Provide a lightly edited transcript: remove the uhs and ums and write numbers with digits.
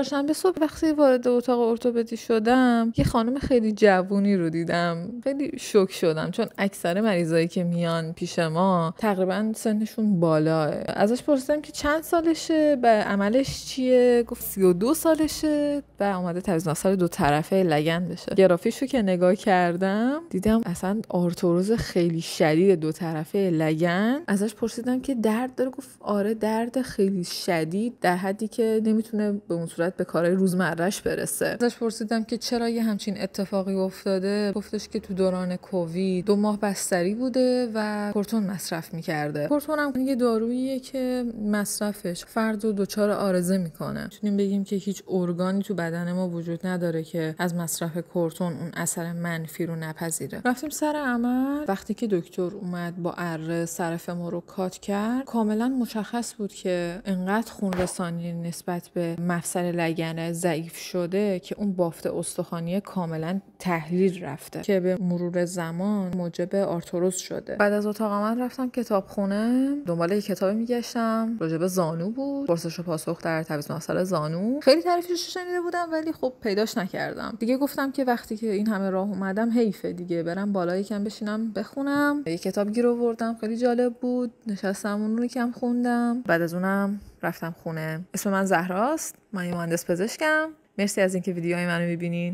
چهارشنبه صبح وقتی وارد اتاق ارتوپدی شدم یه خانم خیلی جوونی رو دیدم. خیلی شوک شدم چون اکثر مریضایی که میان پیش ما تقریبا سنشون بالاه. ازش پرسیدم که چند سالشه، به عملش چیه، گفت 32 سالشه و اومده تعویض مفصل دو طرفه لگن بشه. گرافیشو که نگاه کردم دیدم اصلا آرتروز خیلی شدید دو طرفه لگن. ازش پرسیدم که درد داره، گفت آره درد خیلی شدید در حدی که نمیتونه به اون صورت به کارهای روزمرهش برسه. ازش پرسیدم که چرا یه همچین اتفاقی افتاده. گفتش که تو دوران کووید 2 ماه بستری بوده و کورتون مصرف میکرده. کورتون هم یه داروییه که مصرفش فرد رو دچار عارضه میکنه. میتونیم بگیم که هیچ ارگانی تو بدن ما وجود نداره که از مصرف کورتون اون اثر منفی رو نپذیره. رفتیم سر عمل. وقتی که دکتر اومد با اره صرف ما رو کات کرد کاملا مشخص بود که انقدر خون رسانی نسبت به مفصل لگن ضعیف شده که اون بافت استخوانی کاملا تحلیل رفته که به مرور زمان موجب آرتروز شده. بعد از اتاق عمل رفتم کتابخونه، دنبال یه کتابی میگشتم راجع به زانو بود، پرسش و پاسخ در تعویض مفصل زانو. خیلی تعریفش شنیده بودم ولی خب پیداش نکردم. دیگه گفتم که وقتی که این همه راه اومدم حیفه دیگه برم بالا یکم بشینم بخونم. یه کتاب گیر آوردم خیلی جالب بود، نشستم اون رو یکم خوندم. بعد از اونم رفتم خونه. اسم من زهراست، من یه مهندس پزشکم. مرسی از اینکه ویدیوهای منو میبینین.